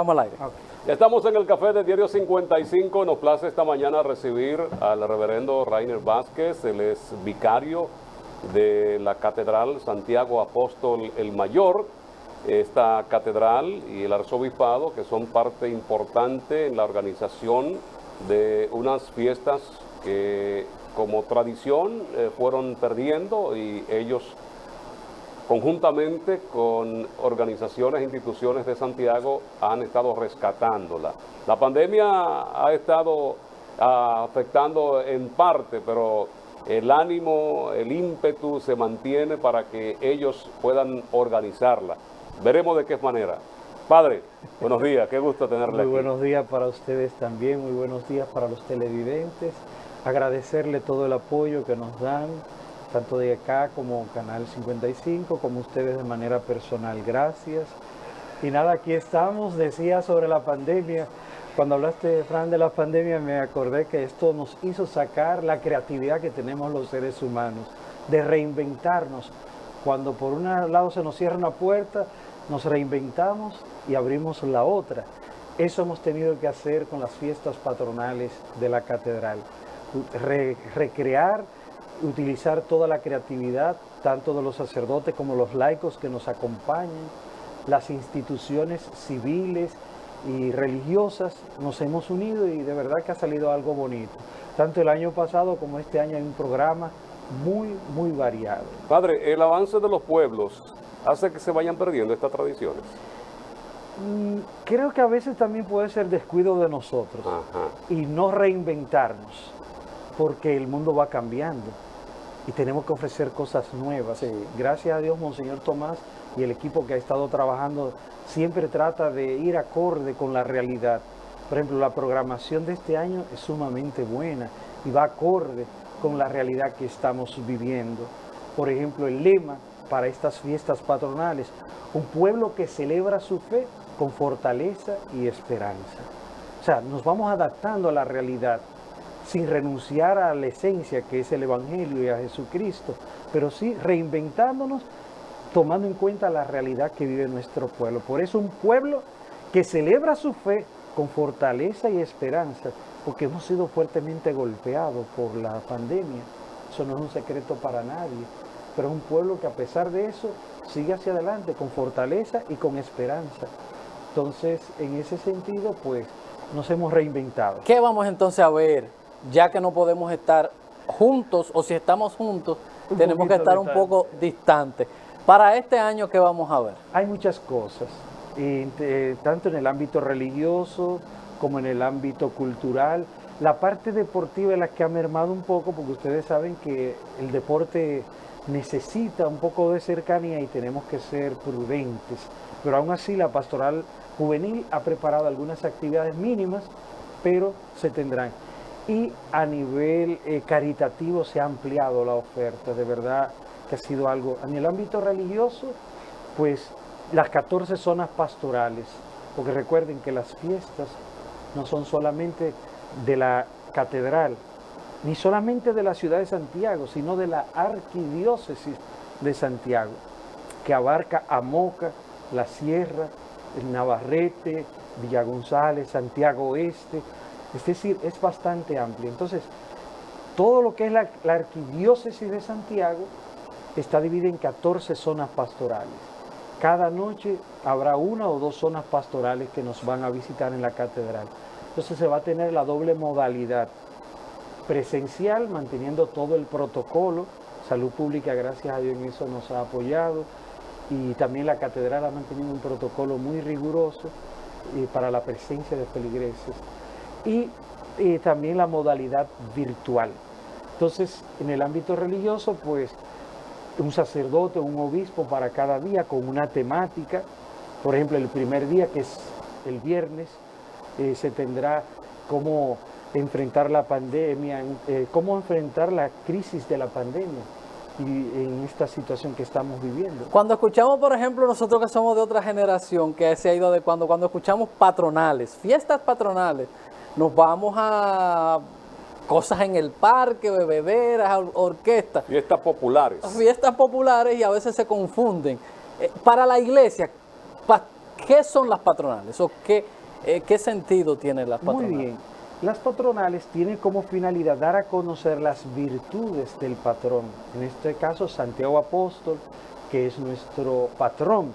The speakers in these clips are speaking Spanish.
vamos al aire. Okay. Ya estamos en el café de Diario 55. Nos place esta mañana recibir al reverendo Rainer Vázquez. Él es vicario de la Catedral Santiago Apóstol el Mayor. Esta catedral y el arzobispado, que son parte importante en la organización de unas fiestas que como tradición fueron perdiendo, y ellos conjuntamente con organizaciones e instituciones de Santiago han estado rescatándola. La pandemia ha estado afectando en parte, pero el ánimo, el ímpetu se mantiene para que ellos puedan organizarla. Veremos de qué manera. Padre, buenos días, qué gusto tenerle aquí. Muy buenos días para ustedes también, muy buenos días para los televidentes. Agradecerle todo el apoyo que nos dan, tanto de acá como Canal 55, como ustedes de manera personal. Gracias. Y nada, aquí estamos. Decía sobre la pandemia, cuando hablaste, Fran, de la pandemia, me acordé que esto nos hizo sacar la creatividad que tenemos los seres humanos, de reinventarnos. Cuando por un lado se nos cierra una puerta, nos reinventamos y abrimos la otra. Eso hemos tenido que hacer con las fiestas patronales de la catedral. Recrear, utilizar toda la creatividad, tanto de los sacerdotes como los laicos que nos acompañan, las instituciones civiles y religiosas, nos hemos unido y de verdad que ha salido algo bonito. Tanto el año pasado como este año hay un programa muy variado. Padre, el avance de los pueblos hace que se vayan perdiendo estas tradiciones. Creo que a veces también puede ser descuido de nosotros. Ajá. Y no reinventarnos, porque el mundo va cambiando y tenemos que ofrecer cosas nuevas. Sí. Gracias a Dios, Monseñor Tomás y el equipo que ha estado trabajando siempre trata de ir acorde con la realidad. Por ejemplo, la programación de este año es sumamente buena y va acorde con la realidad que estamos viviendo. Por ejemplo, el lema para estas fiestas patronales: un pueblo que celebra su fe con fortaleza y esperanza. O sea, nos vamos adaptando a la realidad sin renunciar a la esencia que es el Evangelio y a Jesucristo, pero sí reinventándonos, tomando en cuenta la realidad que vive nuestro pueblo. Por eso un pueblo que celebra su fe con fortaleza y esperanza, porque hemos sido fuertemente golpeados por la pandemia. Eso no es un secreto para nadie, pero es un pueblo que a pesar de eso sigue hacia adelante con fortaleza y con esperanza. Entonces, en ese sentido, pues, nos hemos reinventado. ¿Qué vamos entonces a ver? Ya que no podemos estar juntos, o si estamos juntos, tenemos que estar un poco distantes. Para este año, ¿qué vamos a ver? Hay muchas cosas, tanto en el ámbito religioso como en el ámbito cultural. La parte deportiva es la que ha mermado un poco, porque ustedes saben que el deporte necesita un poco de cercanía y tenemos que ser prudentes. Pero aún así la pastoral juvenil ha preparado algunas actividades mínimas, pero se tendrán. Y a nivel caritativo se ha ampliado la oferta, de verdad que ha sido algo. En el ámbito religioso, pues las 14 zonas pastorales, porque recuerden que las fiestas no son solamente de la catedral, ni solamente de la ciudad de Santiago, sino de la arquidiócesis de Santiago, que abarca a Moca, la Sierra, el Navarrete, Villa González, Santiago Oeste. Es decir, es bastante amplio. Entonces, todo lo que es la arquidiócesis de Santiago está dividida en 14 zonas pastorales. Cada noche habrá una o dos zonas pastorales que nos van a visitar en la catedral. Entonces se va a tener la doble modalidad: presencial, manteniendo todo el protocolo. Salud Pública, gracias a Dios, en eso nos ha apoyado. Y también la catedral ha mantenido un protocolo muy riguroso para la presencia de feligreses. Y también la modalidad virtual. Entonces, en el ámbito religioso, pues, un sacerdote o un obispo para cada día con una temática. Por ejemplo, el primer día, que es el viernes, se tendrá cómo enfrentar la pandemia, cómo enfrentar la crisis de la pandemia y en esta situación que estamos viviendo. Cuando escuchamos, por ejemplo, nosotros que somos de otra generación que se ha ido adecuando, cuando escuchamos patronales, fiestas patronales, nos vamos a cosas en el parque, bebederas, orquestas. Fiestas populares. Fiestas populares, y a veces se confunden. Para la iglesia, ¿qué son las patronales? ¿O qué sentido tienen las patronales? Muy bien. Las patronales tienen como finalidad dar a conocer las virtudes del patrón. En este caso, Santiago Apóstol, que es nuestro patrón.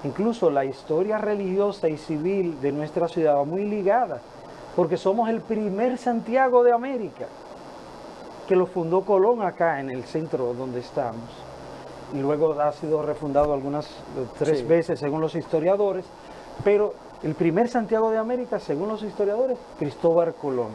Incluso la historia religiosa y civil de nuestra ciudad va muy ligada, porque somos el primer Santiago de América, que lo fundó Colón acá en el centro donde estamos. Y luego ha sido refundado algunas 3 veces según los historiadores, pero el primer Santiago de América, según los historiadores, Cristóbal Colón,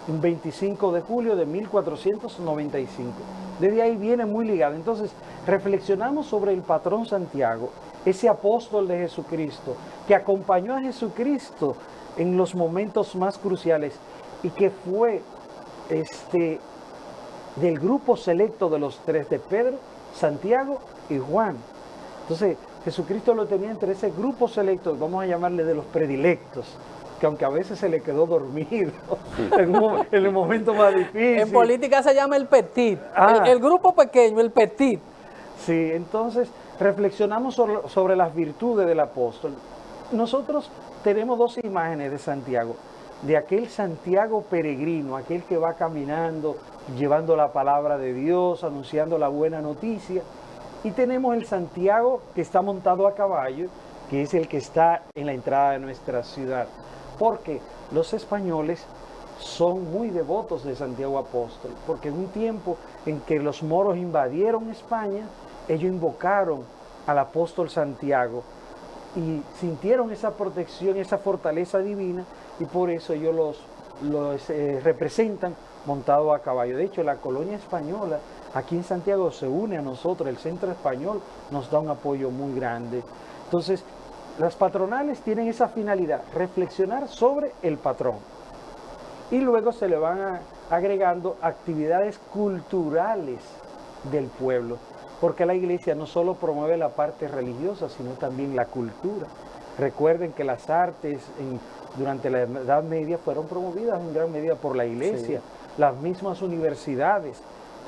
un 25 de julio de 1495. Desde ahí viene muy ligado. Entonces, reflexionamos sobre el patrón Santiago, ese apóstol de Jesucristo, que acompañó a Jesucristo en los momentos más cruciales y que fue del grupo selecto de los 3, de Pedro, Santiago y Juan. Entonces, Jesucristo lo tenía entre ese grupo selecto, vamos a llamarle de los predilectos, que aunque a veces se le quedó dormido en el momento más difícil. En política se llama el petit, el grupo pequeño, el petit. Sí, entonces reflexionamos sobre las virtudes del apóstol. Nosotros tenemos 2 imágenes de Santiago, de aquel Santiago peregrino, aquel que va caminando, llevando la palabra de Dios, anunciando la buena noticia. Y tenemos el Santiago que está montado a caballo, que es el que está en la entrada de nuestra ciudad. Porque los españoles son muy devotos de Santiago Apóstol, porque en un tiempo en que los moros invadieron España, ellos invocaron al apóstol Santiago y sintieron esa protección, esa fortaleza divina, y por eso ellos los representan montado a caballo. De hecho, la colonia española aquí en Santiago se une a nosotros, el centro español nos da un apoyo muy grande. Entonces, las patronales tienen esa finalidad, reflexionar sobre el patrón. Y luego se le van agregando actividades culturales del pueblo, porque la iglesia no solo promueve la parte religiosa, sino también la cultura. Recuerden que las artes durante la Edad Media fueron promovidas en gran medida por la iglesia. Sí. Las mismas universidades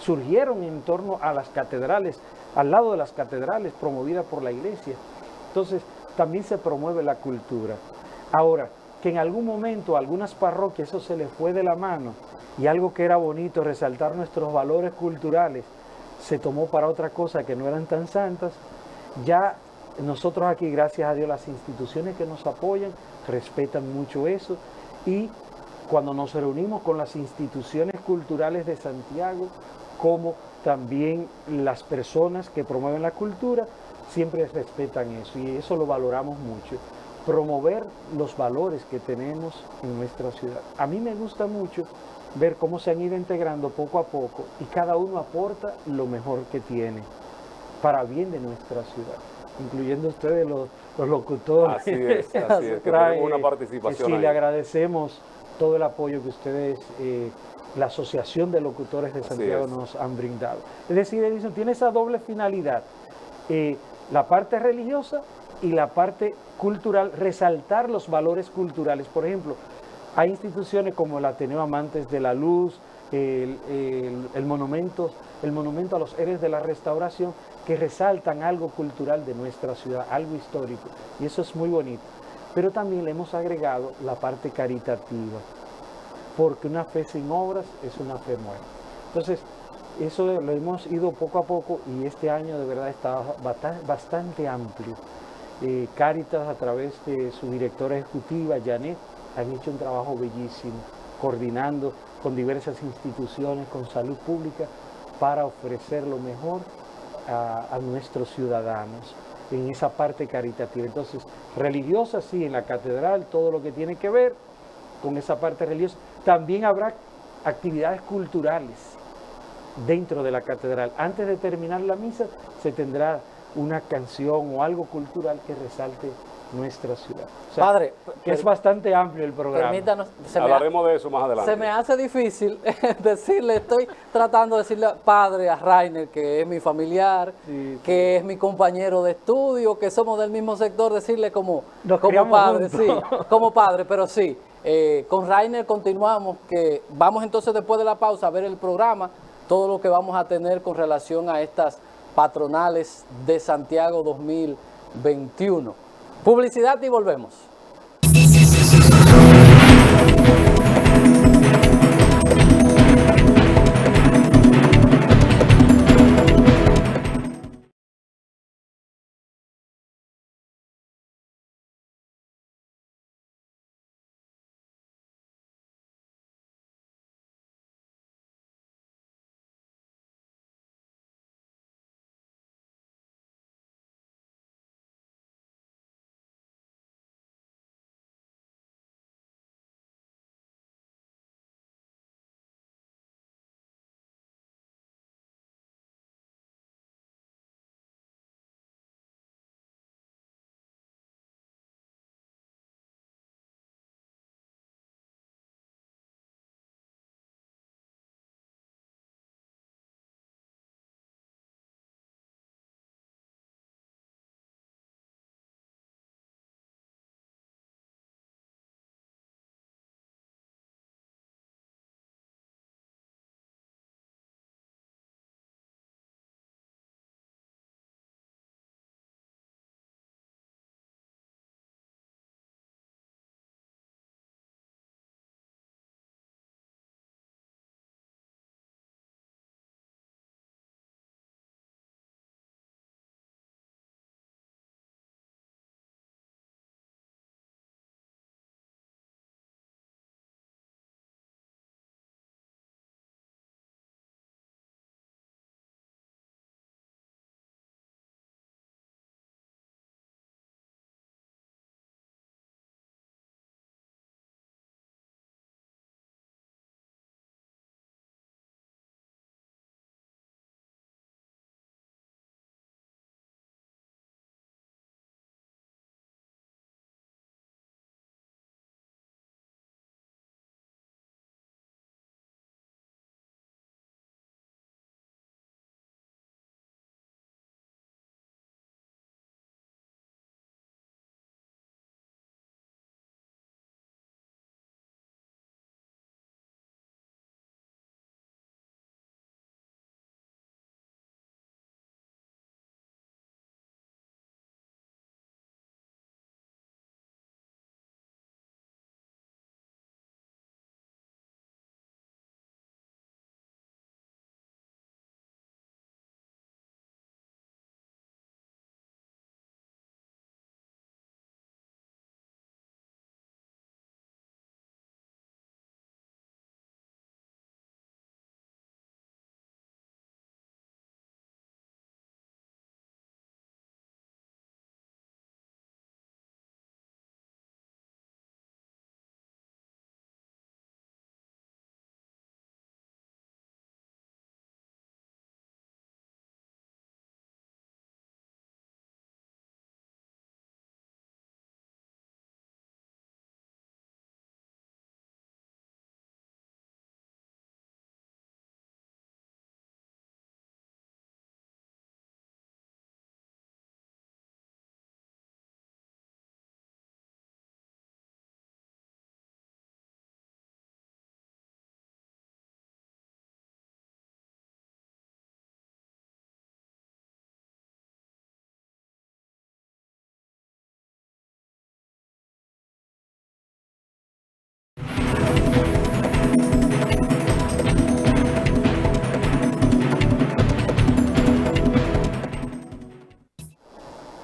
surgieron en torno a las catedrales, al lado de las catedrales, promovidas por la iglesia. Entonces, también se promueve la cultura. Ahora, que en algún momento a algunas parroquias eso se les fue de la mano y algo que era bonito, resaltar nuestros valores culturales, se tomó para otra cosa que no eran tan santas. Ya nosotros aquí, gracias a Dios, las instituciones que nos apoyan respetan mucho eso, y cuando nos reunimos con las instituciones culturales de Santiago, como también las personas que promueven la cultura, siempre respetan eso, y eso lo valoramos mucho. Promover los valores que tenemos en nuestra ciudad. A mí me gusta mucho ver cómo se han ido integrando poco a poco y cada uno aporta lo mejor que tiene para bien de nuestra ciudad, incluyendo ustedes los locutores. Así es, que tenemos una participación sí, ahí. le agradecemos todo el apoyo que ustedes, la Asociación de Locutores de Santiago, nos han brindado. Es decir, Edison tiene esa doble finalidad, la parte religiosa y la parte cultural, resaltar los valores culturales. Por ejemplo, hay instituciones como el Ateneo Amantes de la Luz, el monumento a los héroes de la Restauración, que resaltan algo cultural de nuestra ciudad, algo histórico, y eso es muy bonito. Pero también le hemos agregado la parte caritativa, porque una fe sin obras es una fe muerta. Entonces, eso lo hemos ido poco a poco, y este año de verdad está bastante amplio. Cáritas, a través de su directora ejecutiva, Janet, han hecho un trabajo bellísimo, coordinando con diversas instituciones, con salud pública, para ofrecer lo mejor a nuestros ciudadanos en esa parte caritativa. Entonces, religiosa, sí, en la catedral, todo lo que tiene que ver con esa parte religiosa. También habrá actividades culturales dentro de la catedral. Antes de terminar la misa, se tendrá una canción o algo cultural que resalte nuestra ciudad. O sea, Padre, que es bastante amplio el programa. Permítanos, hablaremos de eso más adelante. Se me hace difícil decirle, estoy tratando de decirle padre a Rainer, que es mi familiar, que es mi compañero de estudio, que somos del mismo sector, decirle como padre, sí, como padre, pero sí. Con Rainer continuamos, que vamos entonces después de la pausa a ver el programa, todo lo que vamos a tener con relación a estas patronales de Santiago 2021. Publicidad y volvemos.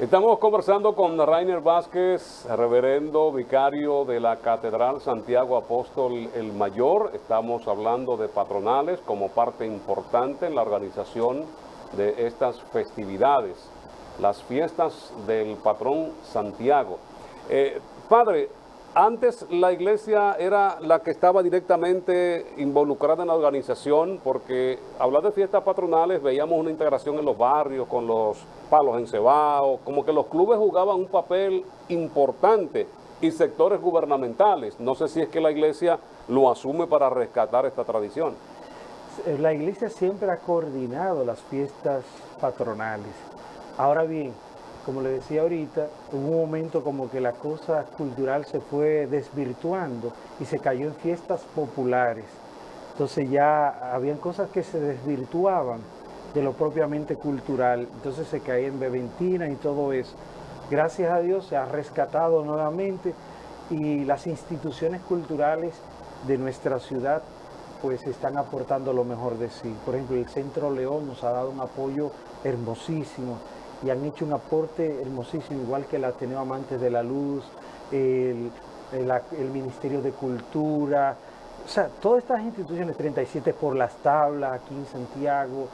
Estamos conversando con Rainer Vázquez, reverendo vicario de la Catedral Santiago Apóstol el Mayor. Estamos hablando de patronales como parte importante en la organización de estas festividades, las fiestas del patrón Santiago. Padre, antes la iglesia era la que estaba directamente involucrada en la organización, porque hablar de fiestas patronales veíamos una integración en los barrios con los palos encebados, como que los clubes jugaban un papel importante y sectores gubernamentales. No sé si es que la iglesia lo asume para rescatar esta tradición. La iglesia siempre ha coordinado las fiestas patronales. Ahora bien, como le decía ahorita, hubo un momento como que la cosa cultural se fue desvirtuando y se cayó en fiestas populares. Entonces ya habían cosas que se desvirtuaban de lo propiamente cultural, entonces se caía en beventina y todo eso. Gracias a Dios se ha rescatado nuevamente y las instituciones culturales de nuestra ciudad pues están aportando lo mejor de sí. Por ejemplo, el Centro León nos ha dado un apoyo hermosísimo y han hecho un aporte hermosísimo, igual que el Ateneo Amantes de la Luz, el Ministerio de Cultura, o sea, todas estas instituciones, 37 por las Tablas, aquí en Santiago,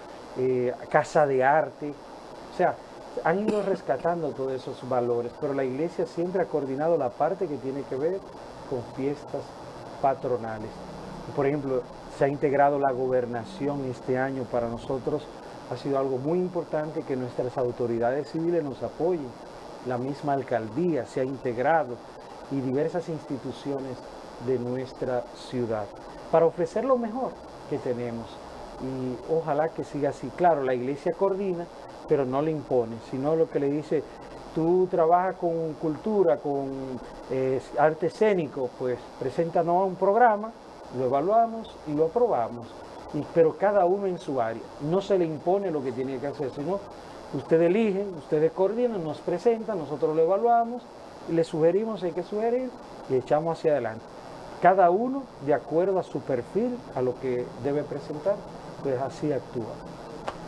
Casa de Arte, o sea, han ido rescatando todos esos valores, pero la iglesia siempre ha coordinado la parte que tiene que ver con fiestas patronales. Por ejemplo, se ha integrado la gobernación este año. Para nosotros ha sido algo muy importante que nuestras autoridades civiles nos apoyen. La misma alcaldía se ha integrado y diversas instituciones de nuestra ciudad para ofrecer lo mejor que tenemos. Y ojalá que siga así. Claro, la iglesia coordina, pero no le impone, sino lo que le dice, tú trabajas con cultura, con arte escénico, pues preséntanos un programa, lo evaluamos y lo aprobamos, pero cada uno en su área. No se le impone lo que tiene que hacer, sino ustedes eligen, ustedes coordinan, nos presentan, nosotros lo evaluamos, y le sugerimos, hay que sugerir, y echamos hacia adelante. Cada uno, de acuerdo a su perfil, a lo que debe presentar, pues así actúa.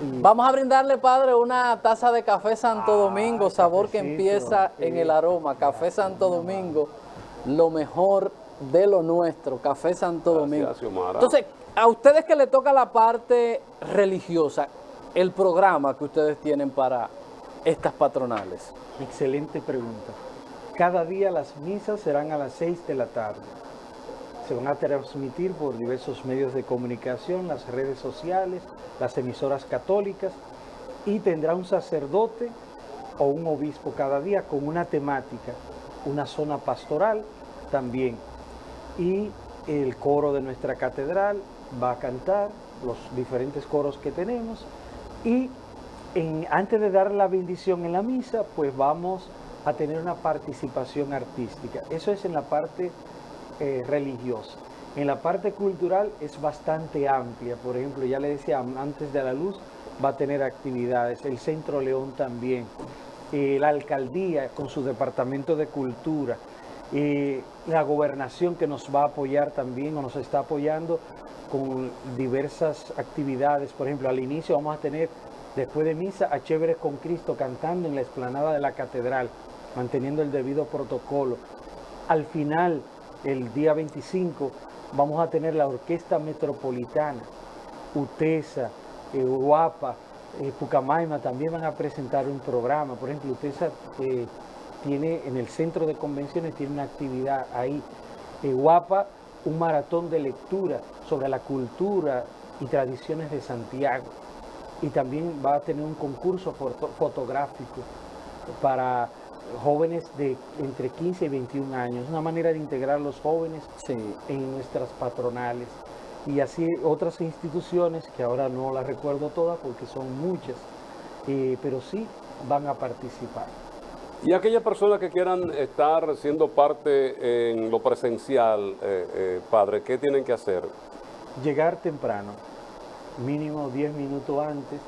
Vamos a brindarle, padre, una taza de café Santo Domingo, sabor que empieza en el aroma. Café Santo Domingo, lo mejor de lo nuestro, Café Santo Domingo. Gracias, Xiomara. Entonces, a ustedes que le toca la parte religiosa, el programa que ustedes tienen para estas patronales. Excelente pregunta. Cada día las misas serán a las 6 de la tarde. Se van a transmitir por diversos medios de comunicación, las redes sociales, las emisoras católicas, y tendrá un sacerdote o un obispo cada día con una temática, una zona pastoral también. Y el coro de nuestra catedral va a cantar, los diferentes coros que tenemos, y antes de dar la bendición en la misa, pues vamos a tener una participación artística. Eso es en la parte religiosa. En la parte cultural es bastante amplia. Por ejemplo, ya le decía, Antes de la Luz va a tener actividades, el Centro León también, la alcaldía con su departamento de cultura, la gobernación que nos va a apoyar también o nos está apoyando con diversas actividades. Por ejemplo, al inicio vamos a tener, después de misa, a Chéveres con Cristo cantando en la explanada de la catedral, manteniendo el debido protocolo. Al final, el día 25, vamos a tener la Orquesta Metropolitana, UTESA, Guapa, Pucamaima también van a presentar un programa. Por ejemplo, UTESA tiene en el centro de convenciones, tiene una actividad ahí. Guapa, un maratón de lectura sobre la cultura y tradiciones de Santiago. Y también va a tener un concurso fotográfico para jóvenes de entre 15 y 21 años, una manera de integrar a los jóvenes en nuestras patronales. Y así otras instituciones, que ahora no las recuerdo todas porque son muchas, pero sí van a participar. Y aquellas personas que quieran estar siendo parte en lo presencial, padre, ¿qué tienen que hacer? Llegar temprano, mínimo 10 minutos antes,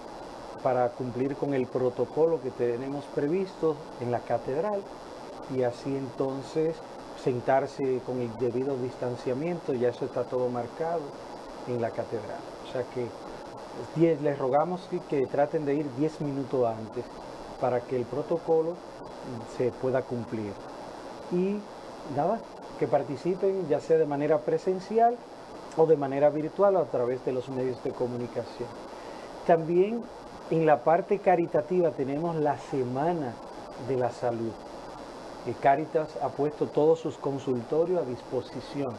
para cumplir con el protocolo que tenemos previsto en la catedral, y así entonces sentarse con el debido distanciamiento. Ya eso está todo marcado en la catedral. O sea que les rogamos que traten de ir 10 minutos antes para que el protocolo se pueda cumplir. Y nada, que participen ya sea de manera presencial o de manera virtual o a través de los medios de comunicación. También en la parte caritativa tenemos la Semana de la Salud. Cáritas ha puesto todos sus consultorios a disposición,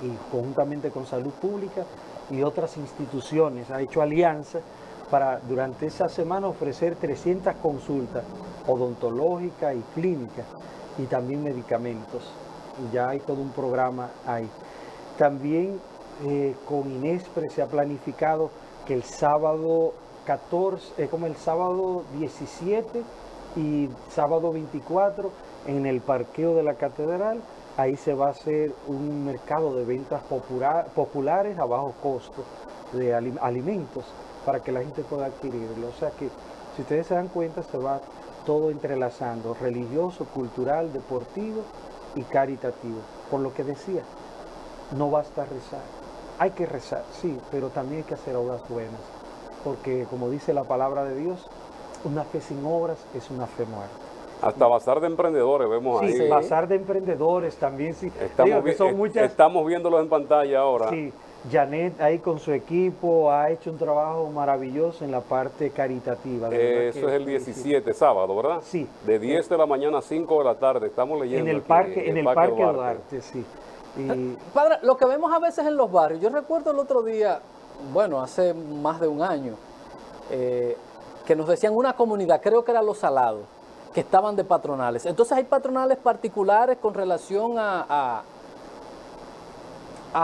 y conjuntamente con Salud Pública y otras instituciones ha hecho alianza para durante esa semana ofrecer 300 consultas odontológicas y clínicas, y también medicamentos. Ya hay todo un programa ahí. También con Inespre se ha planificado que el sábado 14, como el sábado 17 y sábado 24, en el parqueo de la catedral, ahí se va a hacer un mercado de ventas populares a bajo costo de alimentos para que la gente pueda adquirirlo. O sea que Si ustedes se dan cuenta, se va todo entrelazando, religioso, cultural, deportivo y caritativo. Por lo que decía, no basta rezar. Hay que rezar, sí, pero también hay que hacer obras buenas. Porque como dice la palabra de Dios, una fe sin obras es una fe muerta. Hasta bazar de emprendedores vemos Sí, ahí. bazar de emprendedores también, sí. Digo que son muchas. Estamos viéndolos en pantalla ahora. Sí, Janet ahí con su equipo ha hecho un trabajo maravilloso en la parte caritativa. Eso es el 17, sábado, ¿verdad? Sí. De 10 de la mañana a 5 de la tarde. Estamos leyendo En el aquí, parque, Duarte. Duarte, sí. Y Padre, lo que vemos a veces en los barrios, yo recuerdo el otro día, bueno, hace más de un año, que nos decían una comunidad, creo que era Los Salados, que estaban de patronales. Entonces hay patronales particulares con relación a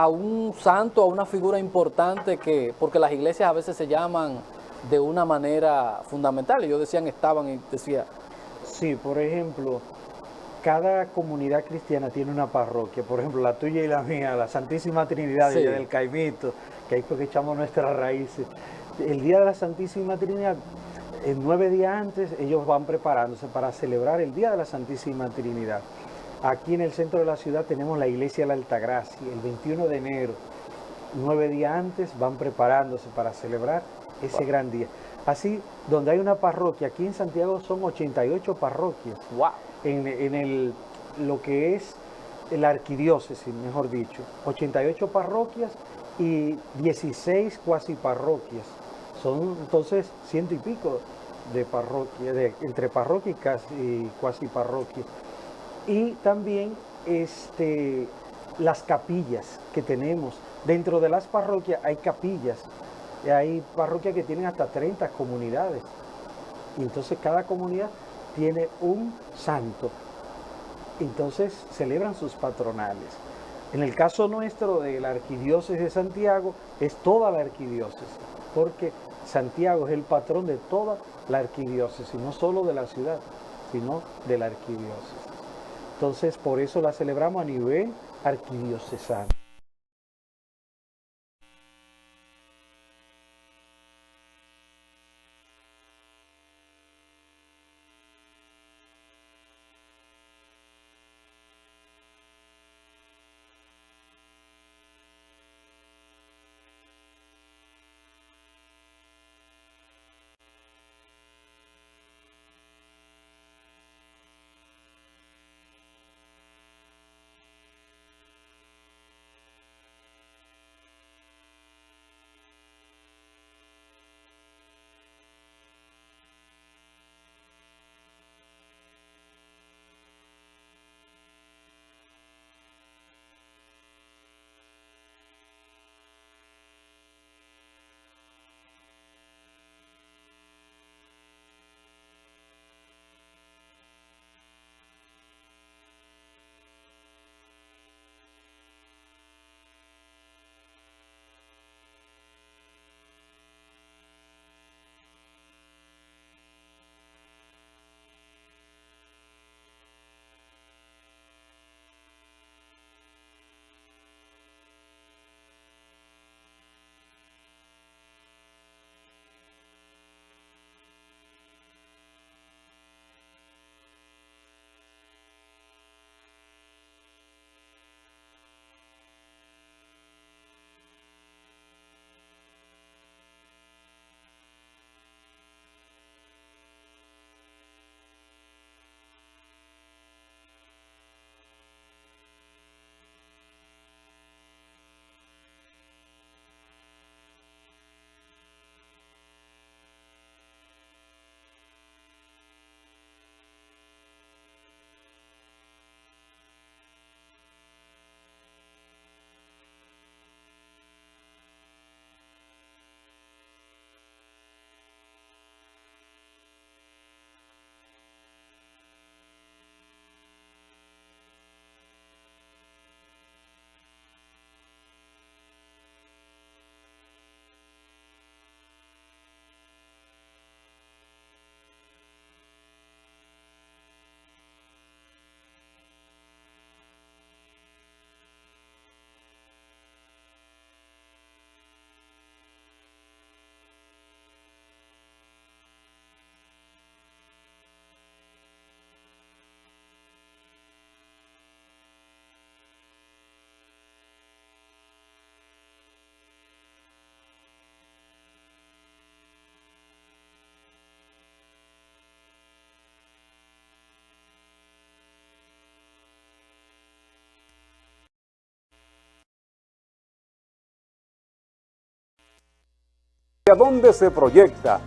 un santo, a una figura importante, porque las iglesias a veces se llaman de una manera fundamental. Ellos decían estaban y decía... Sí, por ejemplo, cada comunidad cristiana tiene una parroquia. Por ejemplo, la tuya y la mía, la Santísima Trinidad Sí. del Caimito, que ahí fue que echamos nuestras raíces. El día de la Santísima Trinidad, 9 días antes, ellos van preparándose para celebrar el Día de la Santísima Trinidad. Aquí en el centro de la ciudad tenemos la Iglesia de la Altagracia, el 21 de enero. 9 días antes van preparándose para celebrar ese gran día. Así, donde hay una parroquia, aquí en Santiago son 88 parroquias. ¡Wow! En lo que es la arquidiócesis, mejor dicho. 88 parroquias y 16 cuasi parroquias. Son entonces 100 y pico de parroquias, entre parroquia y cuasi parroquia. Y también las capillas que tenemos. Dentro de las parroquias hay capillas. Hay parroquias que tienen hasta 30 comunidades. Y entonces cada comunidad tiene un santo. Entonces celebran sus patronales. En el caso nuestro de la arquidiócesis de Santiago, es toda la arquidiócesis. Porque Santiago es el patrón de toda la arquidiócesis, no solo de la ciudad, sino de la arquidiócesis. Entonces, por eso la celebramos a nivel arquidiocesano. ¿A dónde se proyecta?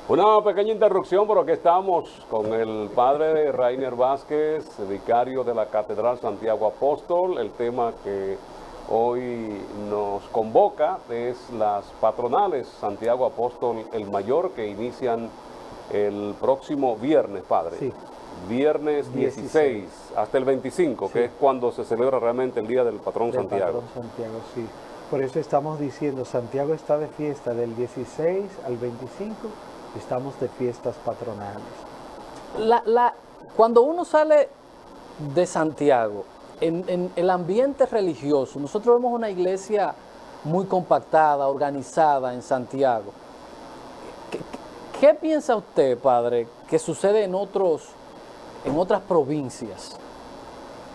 Una pequeña interrupción, pero aquí estamos con el padre Rainer Vázquez, vicario de la Catedral Santiago Apóstol. El tema que hoy nos convoca es las patronales Santiago Apóstol el Mayor, que inician el próximo viernes, padre. Sí. Viernes 16 hasta el 25, sí, que es cuando se celebra realmente el Día del Patrón Santiago. Patrón Santiago, sí. Por eso estamos diciendo, Santiago está de fiesta del 16 al 25, estamos de fiestas patronales. Cuando uno sale de Santiago, en el ambiente religioso, nosotros vemos una iglesia muy compactada, organizada en Santiago. ¿Qué piensa usted, padre, que sucede en otras provincias,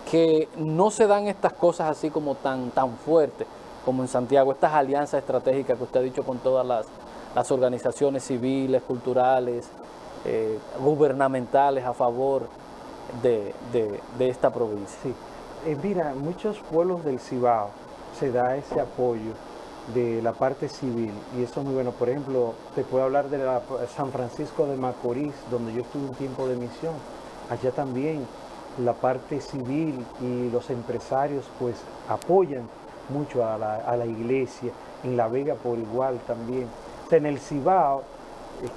que no se dan estas cosas así como tan fuertes como en Santiago, estas alianzas estratégicas que usted ha dicho con todas las organizaciones civiles, culturales, gubernamentales a favor de esta provincia? Sí, mira, en muchos pueblos del Cibao se da ese apoyo de la parte civil y eso es muy bueno. Por ejemplo, te puedo hablar de San Francisco de Macorís, donde yo estuve un tiempo de misión. Allá también la parte civil y los empresarios pues apoyan mucho a la iglesia, en La Vega por igual también. O sea, en el Cibao,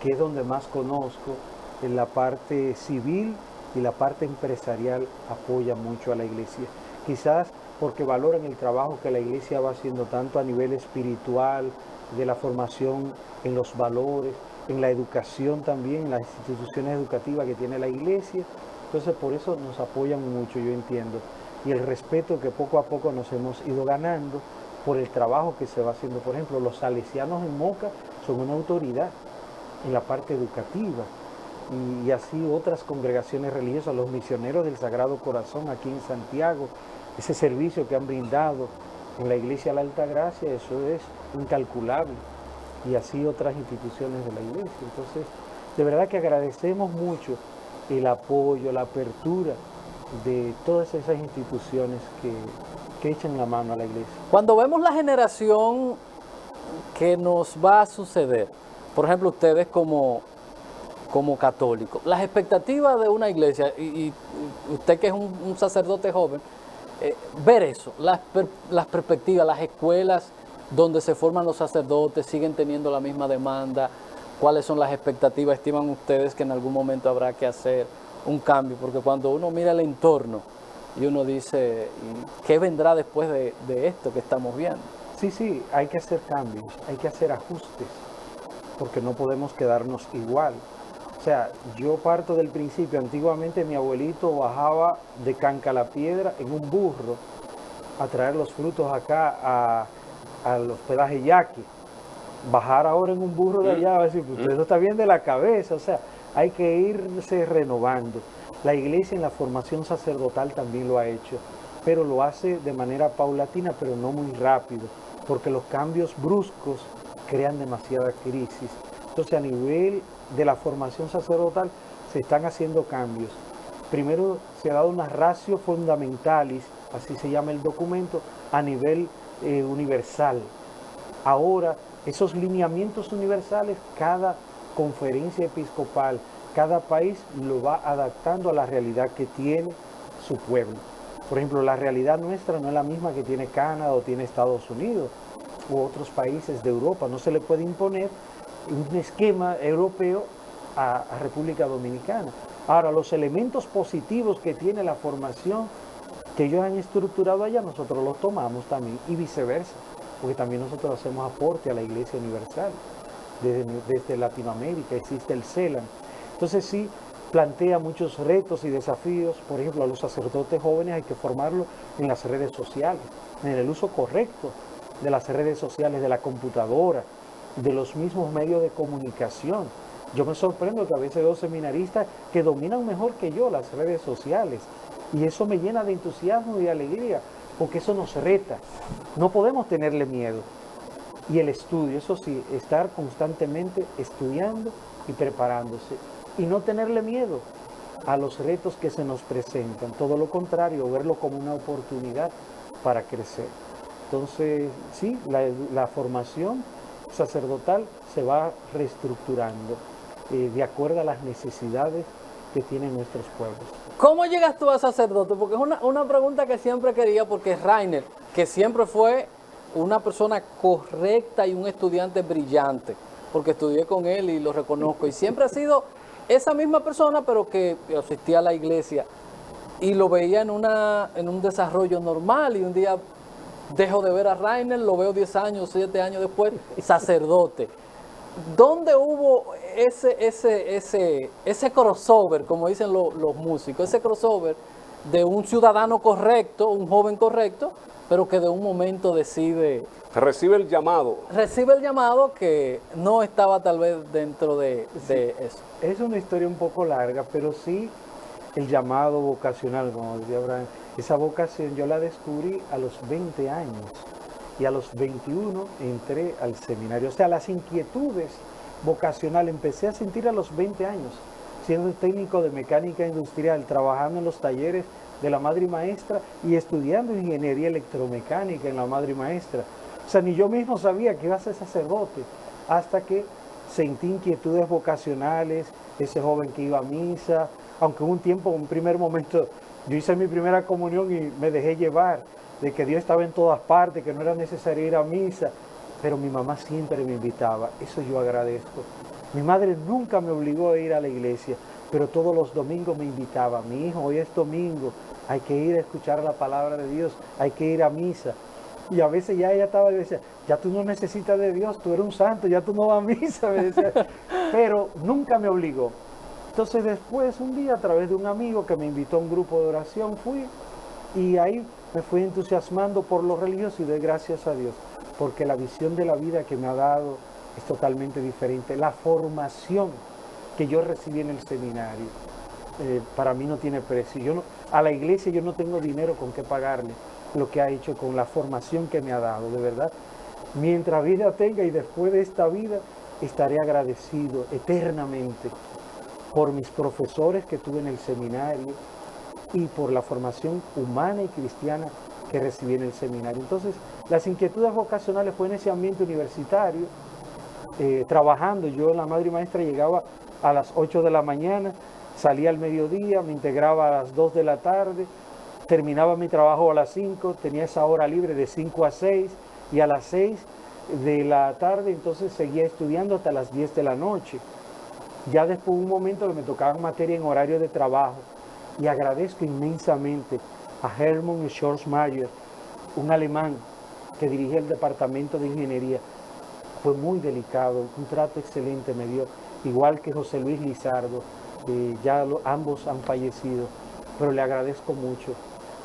que es donde más conozco, en la parte civil y la parte empresarial apoya mucho a la iglesia. Quizás porque valoran el trabajo que la iglesia va haciendo tanto a nivel espiritual, de la formación en los valores, en la educación también, en las instituciones educativas que tiene la iglesia. Entonces por eso nos apoyan mucho, yo entiendo. Y el respeto que poco a poco nos hemos ido ganando por el trabajo que se va haciendo. Por ejemplo, los salesianos en Moca son una autoridad en la parte educativa. Y así otras congregaciones religiosas, los misioneros del Sagrado Corazón aquí en Santiago, ese servicio que han brindado en la Iglesia de la Alta Gracia, eso es incalculable. Y así otras instituciones de la iglesia. Entonces, de verdad que agradecemos mucho el apoyo, la apertura de todas esas instituciones que echan la mano a la iglesia. Cuando vemos la generación que nos va a suceder, por ejemplo, ustedes como católicos, las expectativas de una iglesia, y usted que es un sacerdote joven, ver eso, las perspectivas, las escuelas donde se forman los sacerdotes, siguen teniendo la misma demanda, cuáles son las expectativas, estiman ustedes que en algún momento habrá que hacer un cambio, porque cuando uno mira el entorno y uno dice, ¿qué vendrá después de esto que estamos viendo? Sí, hay que hacer cambios, hay que hacer ajustes, porque no podemos quedarnos igual. O sea, yo parto del principio, antiguamente mi abuelito bajaba de Canca la Piedra en un burro a traer los frutos acá al hospedaje Yaqui. Bajar ahora en un burro de allá, va a decir, usted no está bien de la cabeza. O sea, hay que irse renovando. La iglesia en la formación sacerdotal también lo ha hecho, pero lo hace de manera paulatina, pero no muy rápido, porque los cambios bruscos crean demasiada crisis. Entonces, a nivel de la formación sacerdotal se están haciendo cambios. Primero se ha dado una ratio fundamentalis, así se llama el documento, a nivel universal. Ahora, esos lineamientos universales, cada conferencia episcopal, cada país lo va adaptando a la realidad que tiene su pueblo. Por ejemplo, la realidad nuestra no es la misma que tiene Canadá o tiene Estados Unidos u otros países de Europa. No se le puede imponer un esquema europeo a República Dominicana. Ahora, los elementos positivos que tiene la formación que ellos han estructurado allá, nosotros los tomamos también y viceversa, porque también nosotros hacemos aporte a la Iglesia Universal. Desde Latinoamérica existe el CELAM. Entonces sí, plantea muchos retos y desafíos. Por ejemplo, a los sacerdotes jóvenes hay que formarlos en las redes sociales, en el uso correcto de las redes sociales, de la computadora, de los mismos medios de comunicación. Yo me sorprendo que a veces veo seminaristas que dominan mejor que yo las redes sociales, y eso me llena de entusiasmo y de alegría, porque eso nos reta. No podemos tenerle miedo. Y el estudio, eso sí, estar constantemente estudiando y preparándose, y no tenerle miedo a los retos que se nos presentan, todo lo contrario, verlo como una oportunidad para crecer. Entonces, sí, la formación sacerdotal se va reestructurando de acuerdo a las necesidades que tienen nuestros pueblos. ¿Cómo llegas tú a sacerdote? Porque es una pregunta que siempre quería, porque Rainer, que siempre fue una persona correcta y un estudiante brillante, porque estudié con él y lo reconozco, y siempre ha sido esa misma persona, pero que asistía a la iglesia y lo veía en un desarrollo normal, y un día dejo de ver a Rainer, lo veo 10 años, 7 años después, sacerdote. ¿Dónde hubo ese crossover, como dicen los músicos, ese crossover de un ciudadano correcto, un joven correcto, pero que de un momento decide... Recibe el llamado. Recibe el llamado que no estaba tal vez dentro de eso. Es una historia un poco larga, pero sí el llamado vocacional, como decía Abraham. Esa vocación yo la descubrí a los 20 años, y a los 21 entré al seminario. O sea, las inquietudes vocacionales empecé a sentir a los 20 años, siendo técnico de mecánica industrial, trabajando en los talleres de la Madre y Maestra y estudiando ingeniería electromecánica en la Madre y Maestra. O sea, ni yo mismo sabía que iba a ser sacerdote, hasta que sentí inquietudes vocacionales, ese joven que iba a misa, aunque un tiempo, un primer momento, yo hice mi primera comunión y me dejé llevar de que Dios estaba en todas partes, que no era necesario ir a misa, pero mi mamá siempre me invitaba, eso yo agradezco. Mi madre nunca me obligó a ir a la iglesia, pero todos los domingos me invitaba. Mi hijo, hoy es domingo, hay que ir a escuchar la palabra de Dios, hay que ir a misa. Y a veces ya ella estaba y decía, ya tú no necesitas de Dios, tú eres un santo, ya tú no vas a misa, me decía. Pero nunca me obligó. Entonces después, un día, a través de un amigo que me invitó a un grupo de oración, fui, y ahí me fui entusiasmando por lo religioso, y doy gracias a Dios, porque la visión de la vida que me ha dado es totalmente diferente. La formación que yo recibí en el seminario, para mí no tiene precio. A la iglesia yo no tengo dinero con qué pagarle lo que ha hecho con la formación que me ha dado, de verdad. Mientras vida tenga y después de esta vida, estaré agradecido eternamente por mis profesores que tuve en el seminario y por la formación humana y cristiana que recibí en el seminario. Entonces, las inquietudes vocacionales fue en ese ambiente universitario, trabajando. Yo en la Madre y Maestra llegaba a las 8 de la mañana, salía al mediodía, me integraba a las 2 de la tarde, terminaba mi trabajo a las 5, tenía esa hora libre de 5 a 6, y a las 6 de la tarde entonces seguía estudiando hasta las 10 de la noche. Ya después un momento que me tocaban materia en horario de trabajo, y agradezco inmensamente a Hermann Schwarzmayer, un alemán que dirigía el departamento de ingeniería. Fue muy delicado, un trato excelente me dio, igual que José Luis Lizardo, ambos han fallecido, pero le agradezco mucho.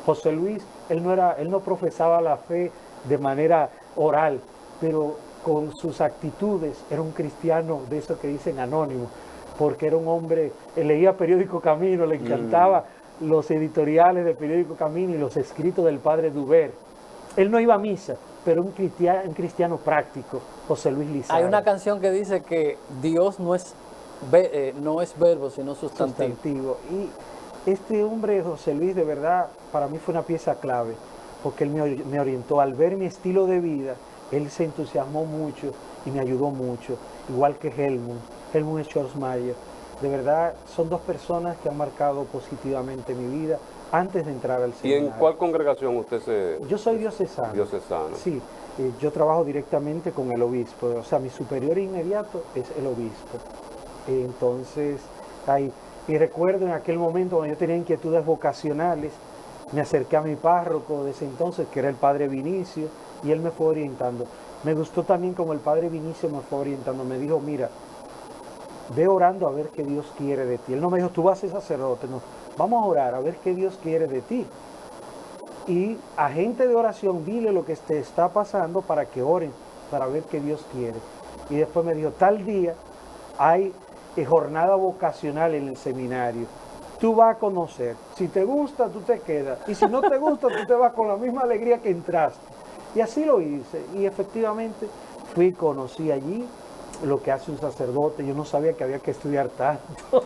José Luis, él no profesaba la fe de manera oral, pero con sus actitudes era un cristiano de eso que dicen anónimo, porque era un hombre, él leía Periódico Camino, le encantaba los editoriales de Periódico Camino y los escritos del padre Duber. Él no iba a misa, pero un cristiano práctico, José Luis Lizardo. Hay una canción que dice que Dios no es verbo, sino sustantivo. Y este hombre, José Luis, de verdad, para mí fue una pieza clave, porque él me orientó. Al ver mi estilo de vida, él se entusiasmó mucho y me ayudó mucho, igual que Helmut Schwarzmayer. De verdad, son dos personas que han marcado positivamente mi vida antes de entrar al seminario. ¿Y en cuál congregación usted se...? Yo soy diocesano. Diocesano. Sí, yo trabajo directamente con el obispo, o sea, mi superior inmediato es el obispo. Entonces, y recuerdo en aquel momento cuando yo tenía inquietudes vocacionales, me acerqué a mi párroco de ese entonces, que era el padre Vinicio, y él me fue orientando. Me gustó también como el padre Vinicio me fue orientando, me dijo, mira, ve orando a ver qué Dios quiere de ti. Él no me dijo, tú vas a ser sacerdote, no, vamos a orar a ver qué Dios quiere de ti. Y agente de oración, dile lo que te está pasando para que oren, para ver qué Dios quiere. Y después me dijo, tal día hay jornada vocacional en el seminario. Tú vas a conocer. Si te gusta, tú te quedas. Y si no te gusta, tú te vas con la misma alegría que entraste. Y así lo hice. Y efectivamente fui y conocí allí lo que hace un sacerdote. Yo no sabía que había que estudiar tanto.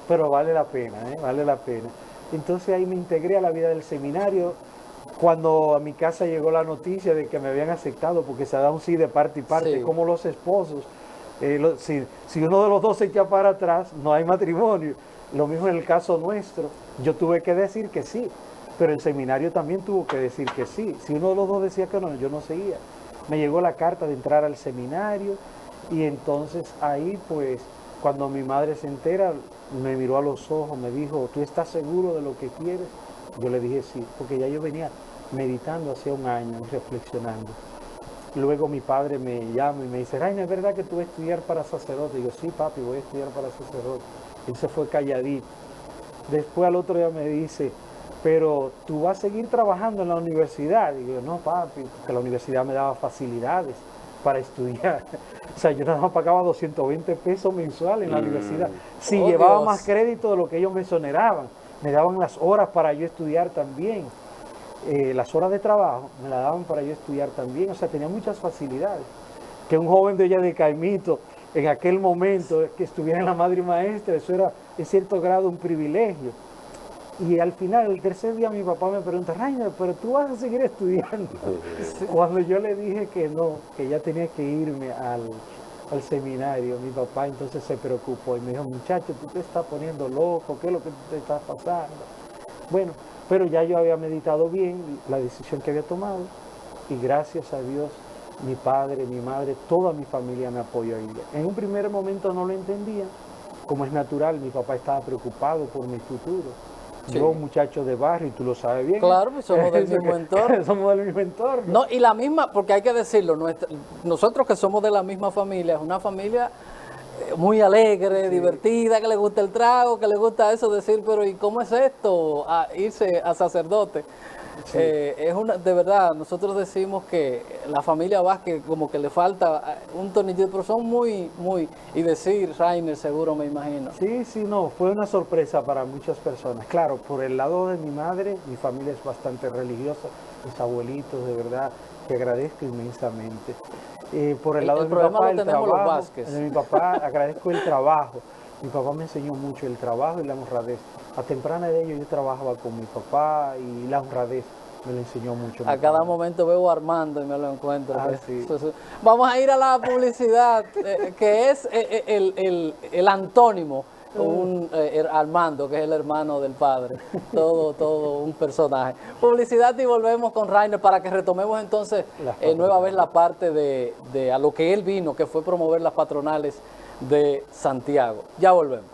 Pero vale la pena, vale la pena. Entonces ahí me integré a la vida del seminario. Cuando a mi casa llegó la noticia de que me habían aceptado, porque se da un sí de parte y parte, Sí. como los esposos. Si uno de los dos se echa para atrás, no hay matrimonio. Lo mismo en el caso nuestro. Yo tuve que decir que sí, pero el seminario también tuvo que decir que sí. Si uno de los dos decía que no, yo no seguía. Me llegó la carta de entrar al seminario y entonces ahí pues cuando mi madre se entera me miró a los ojos, me dijo, ¿tú estás seguro de lo que quieres? Yo le dije sí, porque ya yo venía meditando hace un año, reflexionando. Luego mi padre me llama y me dice, Rainer, ¿es verdad que tú vas a estudiar para sacerdote? Y yo, sí, papi, voy a estudiar para sacerdote. Él se fue calladito. Después al otro día me dice, pero tú vas a seguir trabajando en la universidad. Y yo, no, papi, porque la universidad me daba facilidades para estudiar. O sea, yo nada más pagaba 220 pesos mensuales en la universidad. Si Oh, llevaba Dios. más crédito de lo que ellos me exoneraban, me daban las horas para yo estudiar también. Las horas de trabajo me las daban para yo estudiar también. O sea, tenía muchas facilidades. Que un joven de ella de Caimito, en aquel momento, que estuviera en la madre y maestra, eso era en cierto grado un privilegio. Y al final, el tercer día, mi papá me pregunta, Rainer, pero tú vas a seguir estudiando. Cuando yo le dije que no, que ya tenía que irme al seminario, mi papá entonces se preocupó y me dijo, muchacho, tú te estás poniendo loco, ¿qué es lo que te está pasando? Bueno, pero ya yo había meditado bien la decisión que había tomado y gracias a Dios, mi padre, mi madre, toda mi familia me apoyó ahí. En un primer momento no lo entendía, como es natural, mi papá estaba preocupado por mi futuro. Sí. Yo, muchacho de barrio, y tú lo sabes bien. Claro, pues somos del mismo entorno. Somos del mismo entorno. No, y la misma, porque hay que decirlo, nosotros que somos de la misma familia, es una familia muy alegre, divertida, que le gusta el trago, que le gusta eso, decir, pero ¿y cómo es esto? A irse a sacerdote. Es una, de verdad, nosotros decimos que la familia Vázquez como que le falta un tornillito, pero son muy, y decir, Rainer seguro me imagino. Sí, sí, no, fue una sorpresa para muchas personas. Claro, por el lado de mi madre, mi familia es bastante religiosa, mis abuelitos, de verdad, que agradezco inmensamente. Por el lado de mi papá, el trabajo, de mi papá, agradezco el trabajo. Mi papá me enseñó mucho el trabajo y la honradez. A temprana edad yo trabajaba con mi papá y la honradez me lo enseñó mucho. A cada momento veo a Armando y me lo encuentro. Sí. Vamos a ir a la publicidad, que es el antónimo, Armando, que es el hermano del padre. Todo un personaje. Publicidad y volvemos con Rainer para que retomemos entonces nueva vez la parte de a lo que él vino, que fue promover las patronales de Santiago. Ya volvemos.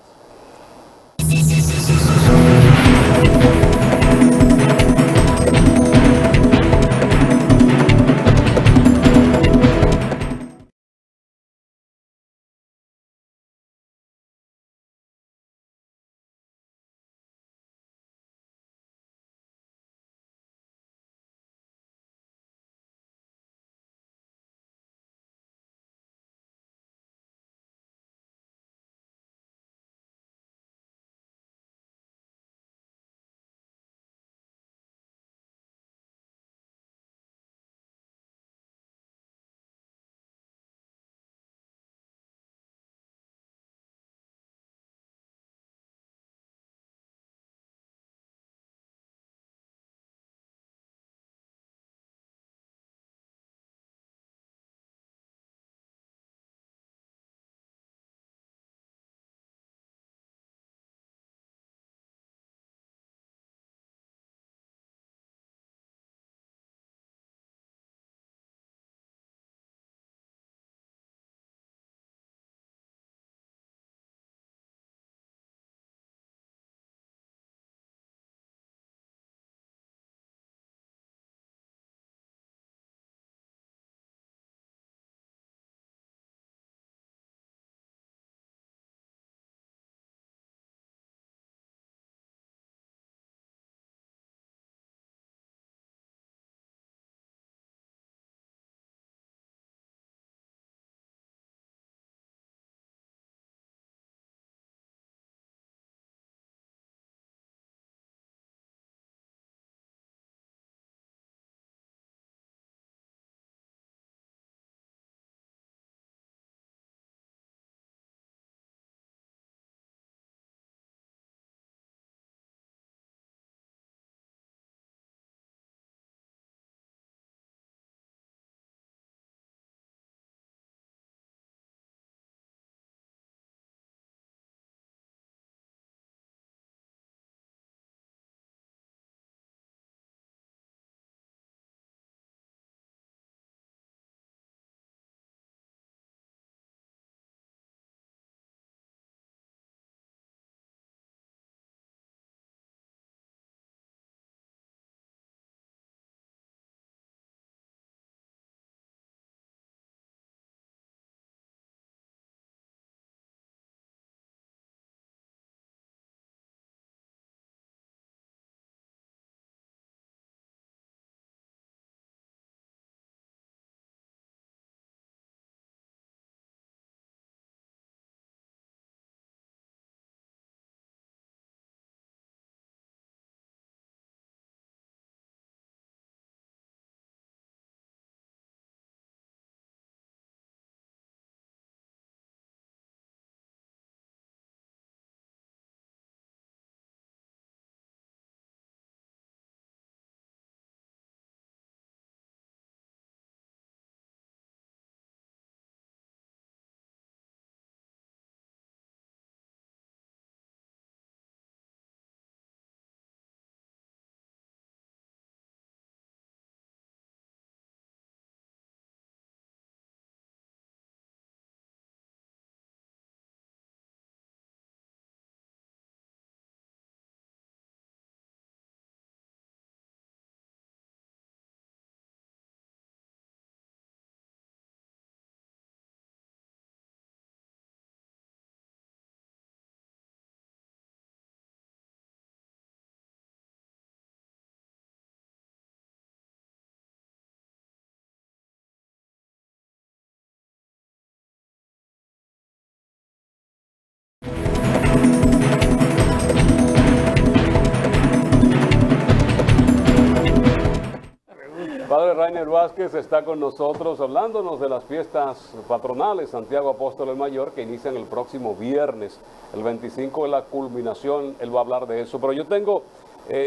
padre Rainer Vázquez está con nosotros hablándonos de las fiestas patronales Santiago Apóstol el Mayor que inician el próximo viernes, el 25 de la culminación, él va a hablar de eso. Pero yo tengo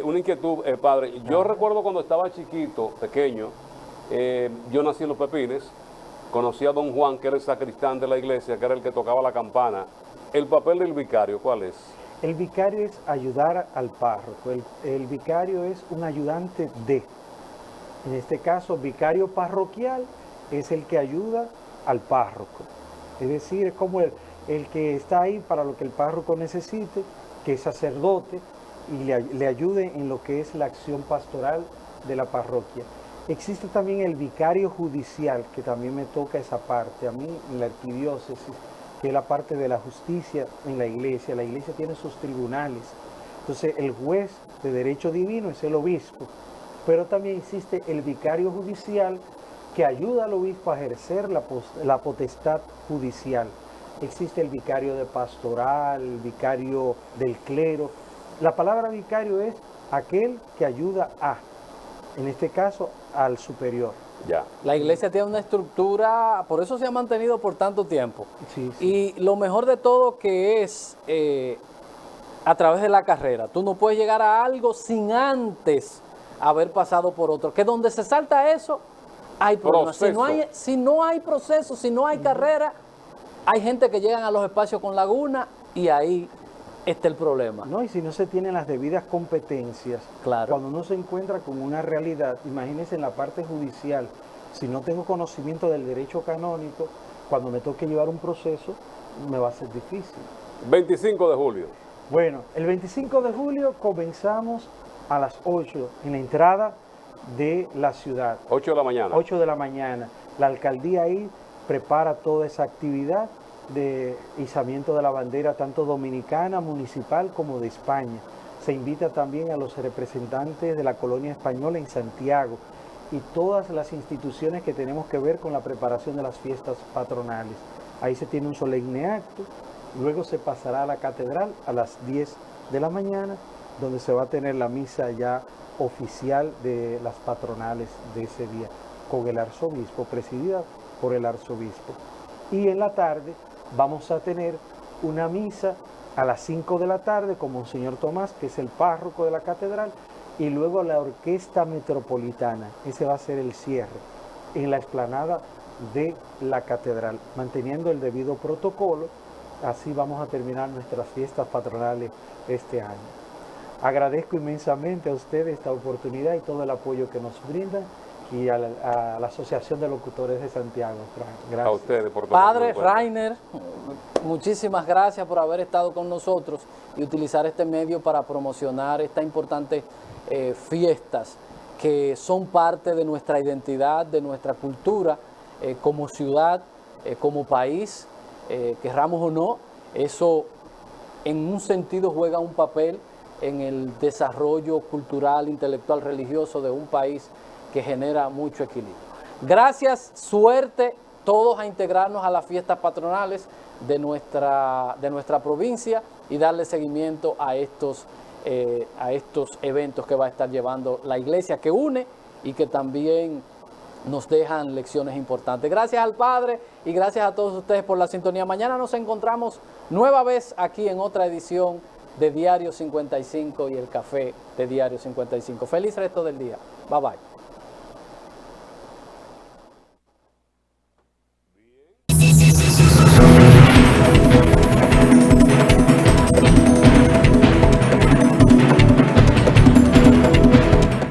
una inquietud, padre. Yo recuerdo cuando estaba chiquito, pequeño, yo nací en Los Pepines, conocí a don Juan, que era el sacristán de la iglesia, que era el que tocaba la campana. ¿El papel del vicario cuál es? El vicario es ayudar al párroco, el vicario es un ayudante de. En este caso, vicario parroquial es el que ayuda al párroco. Es decir, es como el que está ahí para lo que el párroco necesite, que es sacerdote, y le ayude en lo que es la acción pastoral de la parroquia. Existe también el vicario judicial, que también me toca esa parte. A mí, en la arquidiócesis, que es la parte de la justicia en la iglesia tiene sus tribunales. Entonces, el juez de derecho divino es el obispo. Pero también existe el vicario judicial que ayuda al obispo a ejercer la potestad judicial. Existe el vicario de pastoral, el vicario del clero. La palabra vicario es aquel que ayuda a, en este caso, al superior. Ya. La iglesia tiene una estructura, por eso se ha mantenido por tanto tiempo. Sí, sí. Y lo mejor de todo que es a través de la carrera. Tú no puedes llegar a algo sin antes haber pasado por otro. Que donde se salta eso, hay problemas. Si no hay proceso, si no hay carrera, hay gente que llegan a los espacios con laguna y ahí está el problema. No, y si no se tienen las debidas competencias, Claro. cuando uno se encuentra con una realidad, imagínense en la parte judicial, si no tengo conocimiento del derecho canónico, cuando me toque llevar un proceso, me va a ser difícil. 25 de julio. Bueno, el 25 de julio comenzamos a las 8 en la entrada de la ciudad. 8 de la mañana. 8 de la mañana. La alcaldía ahí prepara toda esa actividad de izamiento de la bandera, tanto dominicana, municipal, como de España. Se invita también a los representantes de la colonia española en Santiago y todas las instituciones que tenemos que ver con la preparación de las fiestas patronales. Ahí se tiene un solemne acto, luego se pasará a la catedral a las 10 de la mañana, donde se va a tener la misa ya oficial de las patronales de ese día, con el arzobispo, presidida por el arzobispo. Y en la tarde vamos a tener una misa a las 5 de la tarde con Monseñor Tomás, que es el párroco de la catedral, y luego la Orquesta Metropolitana. Ese va a ser el cierre en la explanada de la catedral, manteniendo el debido protocolo. Así vamos a terminar nuestras fiestas patronales este año. Agradezco inmensamente a ustedes esta oportunidad y todo el apoyo que nos brindan y a la Asociación de Locutores de Santiago. Gracias. A ustedes por tomarnos Padre en cuenta. Rainer, muchísimas gracias por haber estado con nosotros y utilizar este medio para promocionar estas importantes fiestas que son parte de nuestra identidad, de nuestra cultura, como ciudad, como país, querramos o no. Eso en un sentido juega un papel en el desarrollo cultural, intelectual, religioso de un país que genera mucho equilibrio. Gracias, suerte todos a integrarnos a las fiestas patronales de nuestra provincia y darle seguimiento a estos eventos que va a estar llevando la iglesia, que une y que también nos dejan lecciones importantes. Gracias al Padre y gracias a todos ustedes por la sintonía. Mañana nos encontramos nueva vez aquí en otra edición de Diario 55 y el café de Diario 55. Feliz resto del día. Bye bye.